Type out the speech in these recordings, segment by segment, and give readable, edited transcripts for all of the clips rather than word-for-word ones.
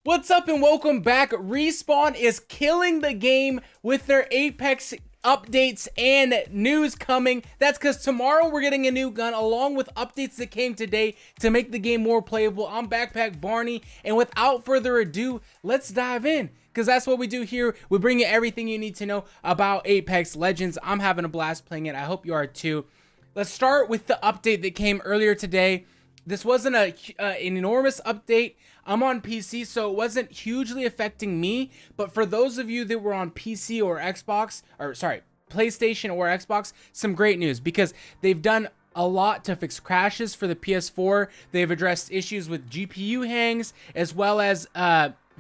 What's up and welcome back. Respawn is killing the game with their Apex updates and news coming. That's because tomorrow we're getting a new gun along with updates that came today to make the game more playable. I'm Backpack Barney, and without further ado, let's dive in, because that's what we do here. We bring you everything you need to know about Apex Legends. I'm having a blast playing it. I hope you are too. Let's start with the update that came earlier today. This wasn't an enormous update. I'm on PC, so it wasn't hugely affecting me. But for those of you that were on PC or Xbox, or sorry, PlayStation or Xbox, some great news, because they've done a lot to fix crashes for the PS4. They've addressed issues with GPU hangs, as well as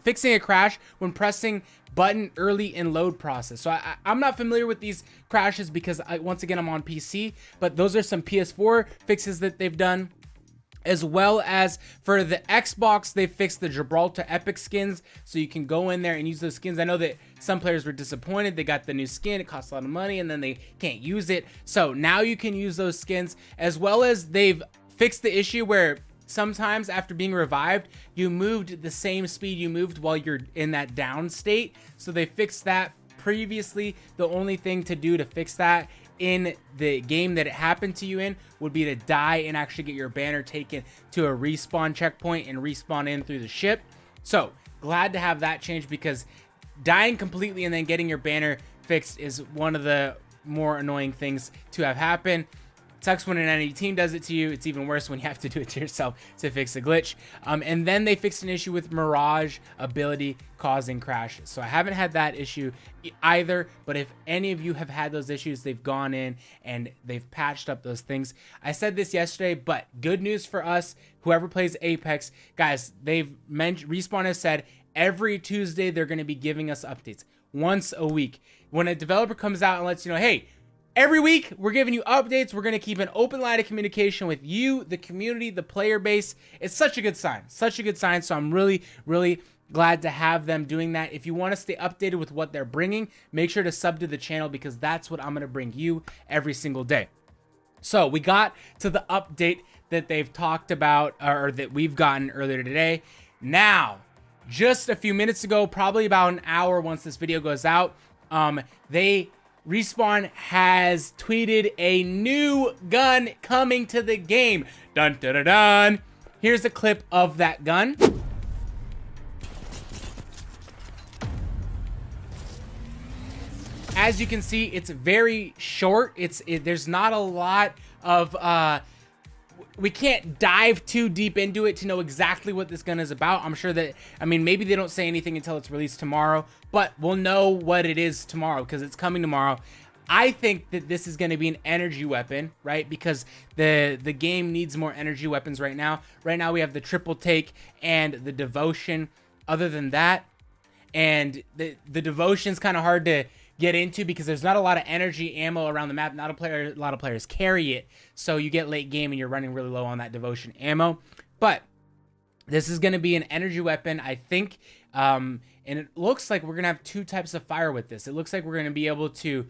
fixing a crash when pressing button early in load process. So I'm not familiar with these crashes because once again, I'm on PC, but those are some PS4 fixes that they've done. As well as for the Xbox, they fixed the Gibraltar Epic skins, so you can go in there and use those skins. I know that some players were disappointed. They got the new skin, it costs a lot of money, and then they can't use it. So now you can use those skins, as well as they've fixed the issue where sometimes after being revived, you moved the same speed you moved while you're in that down state. So they fixed that previously. The only thing to do to fix that in the game that it happened to you in would be to die and actually get your banner taken to a respawn checkpoint and respawn in through the ship. So glad to have that change, because dying completely and then getting your banner fixed is one of the more annoying things to have happen. Sucks when an enemy team does it to you. It's even worse when you have to do it to yourself to fix a glitch. And then they fixed an issue with Mirage ability causing crashes. So I haven't had that issue either, but if any of you have had those issues, they've gone in and they've patched up those things. I said this yesterday, but good news for us, whoever plays Apex, guys, Respawn has said every Tuesday they're going to be giving us updates once a week. When a developer comes out and lets you know, hey, every week, we're giving you updates. We're going to keep an open line of communication with you, the community, the player base. It's such a good sign. Such a good sign. So I'm really, really glad to have them doing that. If you want to stay updated with what they're bringing, make sure to sub to the channel, because that's what I'm going to bring you every single day. So we got to the update that they've talked about, or that we've gotten earlier today. Now, just a few minutes ago, probably about an hour once this video goes out, Respawn has tweeted a new gun coming to the game. Dun dun dun dun. Here's a clip of that gun. As you can see, it's very short. There's not a lot of we can't dive too deep into it to know exactly what this gun is about. I'm sure that, I mean, maybe they don't say anything until it's released tomorrow, but we'll know what it is tomorrow because it's coming tomorrow. I think that this is going to be an energy weapon, right? Because the game needs more energy weapons right now. Right now we have the triple take and the devotion. Other than that, and the devotion's kind of hard to get into because there's not a lot of energy ammo around the map. Not a lot of players carry it, so you get late game and you're running really low on that devotion ammo. But this is going to be an energy weapon, I think, and it looks like we're gonna have two types of fire with this. It looks like we're gonna be able to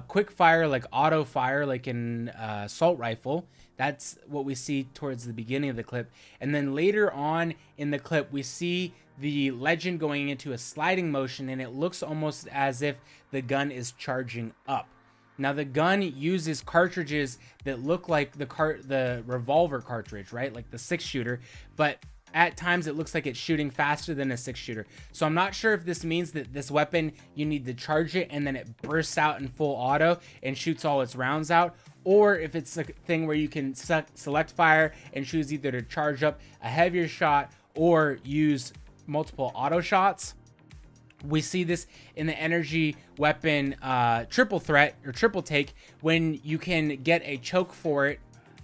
quick fire, like auto fire, like in assault rifle. That's what we see towards the beginning of the clip, and then later on in the clip we see the legend going into a sliding motion, and it looks almost as if the gun is charging up. Now the gun uses cartridges that look like the revolver cartridge, right? Like the 6-shooter, but at times it looks like it's shooting faster than a 6-shooter. So I'm not sure if this means that this weapon, you need to charge it and then it bursts out in full auto and shoots all its rounds out, or if it's a thing where you can select fire and choose either to charge up a heavier shot or use multiple auto shots. We see this in the energy weapon triple threat or triple take, when you can get a choke for it.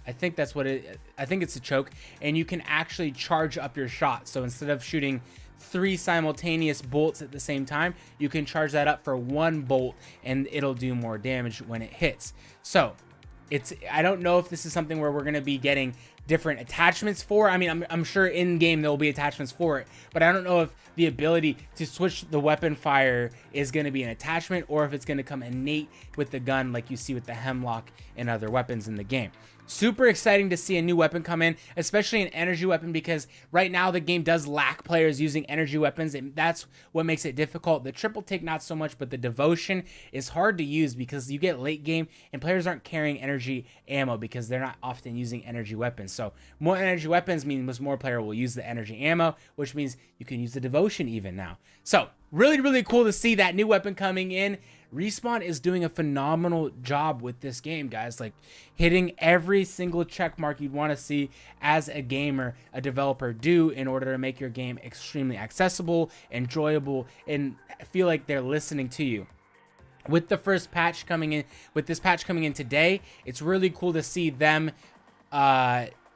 I think that's what I think it's a choke, and you can actually charge up your shot. So instead of shooting 3 simultaneous bolts at the same time, you can charge that up for 1 bolt and it'll do more damage when it hits. So I don't know if this is something where we're going to be getting different attachments for. I mean, I'm sure in game there will be attachments for it, but I don't know if the ability to switch the weapon fire is going to be an attachment or if it's going to come innate with the gun like you see with the Hemlock and other weapons in the game. Super exciting to see a new weapon come in, especially an energy weapon, because right now the game does lack players using energy weapons, and that's what makes it difficult. The triple take not so much, but the devotion is hard to use because you get late game and players aren't carrying energy ammo because they're not often using energy weapons. So more energy weapons means more player will use the energy ammo, which means you can use the devotion even now. So really cool to see that new weapon coming in. Respawn is doing a phenomenal job with this game, guys. Like hitting every single check mark you'd want to see as a gamer, a developer do in order to make your game extremely accessible, enjoyable, and feel like they're listening to you. With the first patch coming in, with this patch coming in today, it's really cool to see them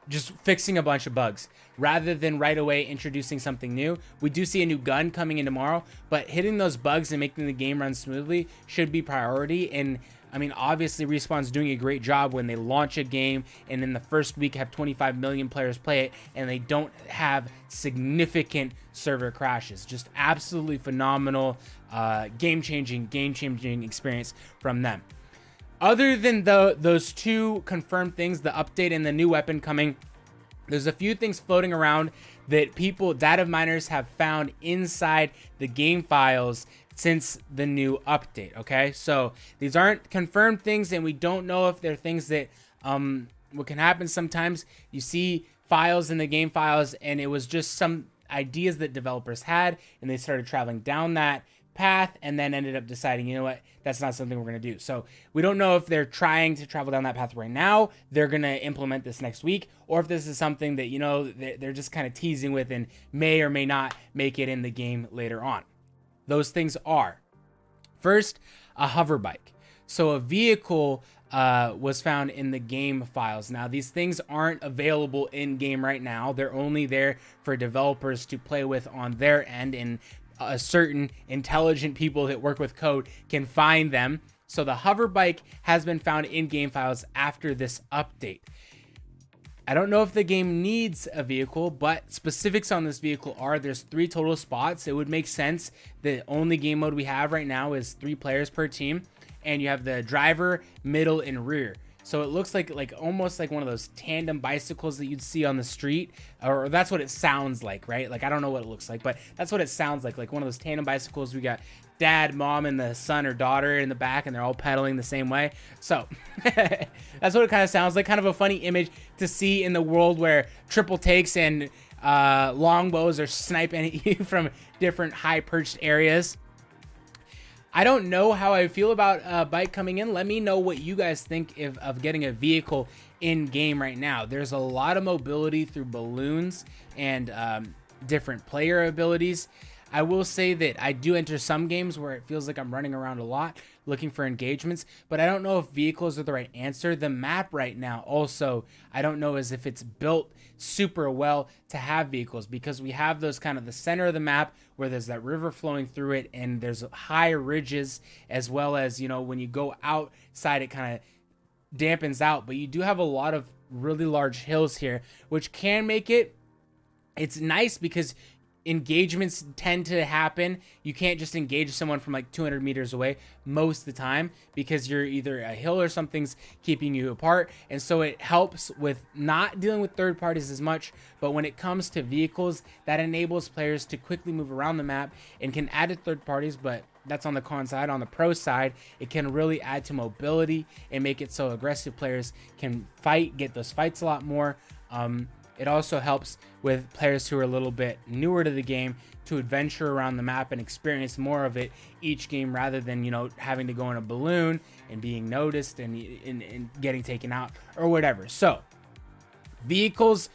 just fixing a bunch of bugs rather than right away introducing something new. We do see a new gun coming in tomorrow, but hitting those bugs and making the game run smoothly should be priority. And I mean, obviously Respawn's doing a great job when they launch a game and in the first week have 25 million players play it and they don't have significant server crashes. Just absolutely phenomenal, game-changing experience from them. Other than those two confirmed things, the update and the new weapon coming, there's a few things floating around that data miners have found inside the game files since the new update, okay? So these aren't confirmed things, and we don't know if they're things that, what can happen sometimes, you see files in the game files, and it was just some ideas that developers had, and they started traveling down that path and then ended up deciding, you know what, that's not something we're going to do. So we don't know if they're trying to travel down that path right now, they're going to implement this next week, or if this is something that, you know, they're just kind of teasing with and may or may not make it in the game later on. Those things are, first, a hover bike. So a vehicle was found in the game files. Now, these things aren't available in game right now. They're only there for developers to play with on their end, and certain intelligent people that work with code can find them. So the hover bike has been found in game files after this update. I don't know if the game needs a vehicle, but specifics on this vehicle are there's 3 total spots. It would make sense. The only game mode we have right now is 3 players per team, and you have the driver, middle, and rear. So it looks like almost like one of those tandem bicycles that you'd see on the street, or that's what it sounds like, right? Like, I don't know what it looks like, but that's what it sounds like one of those tandem bicycles. We got dad, mom, and the son or daughter in the back, and they're all pedaling the same way. So that's what it kind of sounds like. Kind of a funny image to see in the world where triple takes and longbows are sniping at you from different high perched areas. I don't know how I feel about a bike coming in. Let me know what you guys think of getting a vehicle in game right now. There's a lot of mobility through balloons and different player abilities. I will say that I do enter some games where it feels like I'm running around a lot looking for engagements, but I don't know if vehicles are the right answer. The map right now also, I don't know as if it's built super well to have vehicles, because we have those kind of the center of the map where there's that river flowing through it, and there's high ridges, as well as, you know, when you go outside it kind of dampens out, but you do have a lot of really large hills here, which can make it's nice because engagements tend to happen. You can't just engage someone from like 200 meters away most of the time, because you're either a hill or something's keeping you apart. And so it helps with not dealing with third parties as much. But when it comes to vehicles, that enables players to quickly move around the map and can add to third parties. But that's on the con side. On the pro side, it can really add to mobility and make it so aggressive players can get those fights a lot more. It also helps with players who are a little bit newer to the game to adventure around the map and experience more of it each game, rather than, you know, having to go in a balloon and being noticed and getting taken out or whatever. So vehicles,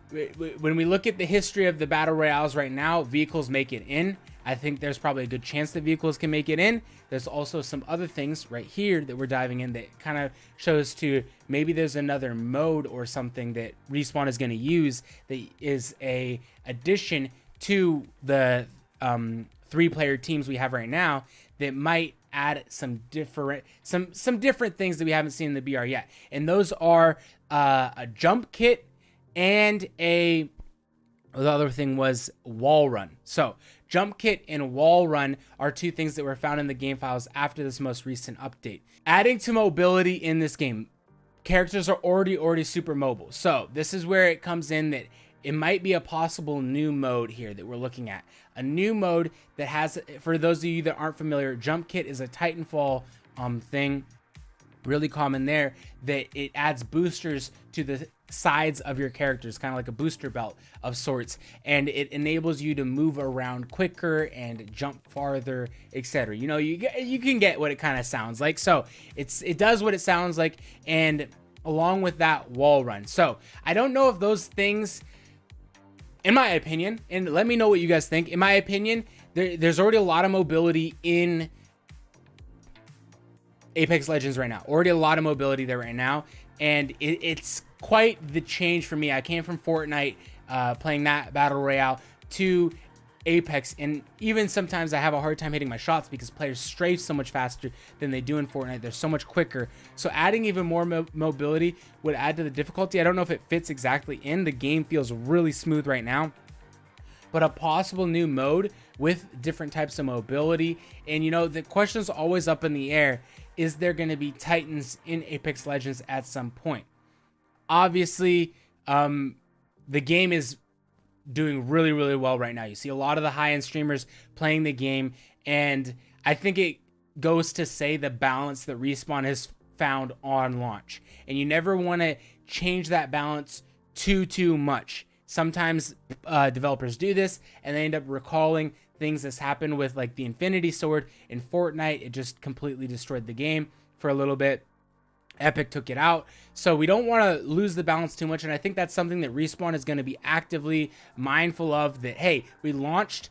when we look at the history of the battle royales right now, vehicles make it in. I think there's probably a good chance that vehicles can make it in. There's also some other things right here that we're diving in that kind of shows to maybe there's another mode or something that Respawn is going to use that is a addition to the 3-player teams we have right now that might add some different things that we haven't seen in the BR yet. And those are a jump kit and the other thing was wall run. So jump kit and wall run are two things that were found in the game files after this most recent update. Adding to mobility in this game, characters are already super mobile. So this is where it comes in that it might be a possible new mode here that we're looking at. A new mode that has, for those of you that aren't familiar, jump kit is a Titanfall thing, really common there, that it adds boosters to the sides of your characters, kind of like a booster belt of sorts, and it enables you to move around quicker and jump farther, etc. You know, you can get what it kind of sounds like. So it does what it sounds like, and along with that, wall run. So I don't know if those things, in my opinion, and let me know what you guys think. In my opinion, there's already a lot of mobility in Apex Legends right now. Already a lot of mobility there right now, and it's quite the change for me. I came from Fortnite, playing that battle royale, to Apex, and even sometimes I have a hard time hitting my shots because players strafe so much faster than they do in Fortnite. They're so much quicker. So adding even more mobility would add to the difficulty. I don't know if it fits exactly in. The game feels really smooth right now, but a possible new mode with different types of mobility. And you know, the question's always up in the air. Is there going to be Titans in Apex Legends at some point? Obviously, the game is doing really well right now. You see a lot of the high-end streamers playing the game, and I think it goes to say the balance that Respawn has found on launch. And you never want to change that balance too much. Sometimes developers do this, and they end up recalling things that's happened with like the Infinity Sword in Fortnite. It just completely destroyed the game for a little bit. Epic took it out. So we don't want to lose the balance too much, and I think that's something that Respawn is going to be actively mindful of, that hey, we launched,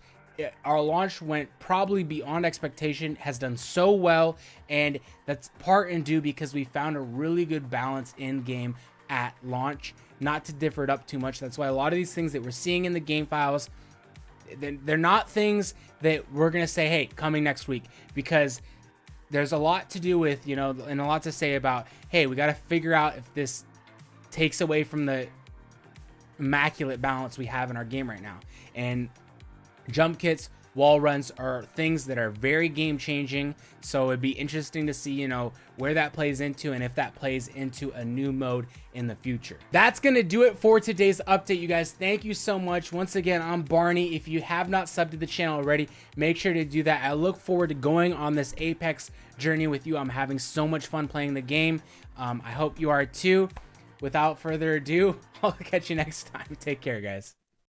our launch went probably beyond expectation, has done so well, and that's part and due because we found a really good balance in game at launch, not to differ it up too much. That's why a lot of these things that we're seeing in the game files, they're not things that we're going to say, hey, coming next week, because there's a lot to do with, you know, and a lot to say about, hey, we got to figure out if this takes away from the immaculate balance we have in our game right now. And jump kits, wall runs are things that are very game changing. So it'd be interesting to see, you know, where that plays into and if that plays into a new mode in the future. That's going to do it for today's update, you guys. Thank you so much. Once again, I'm Barney. If you have not subbed to the channel already, make sure to do that. I look forward to going on this Apex journey with you. I'm having so much fun playing the game. I hope you are too. Without further ado, I'll catch you next time. Take care, guys.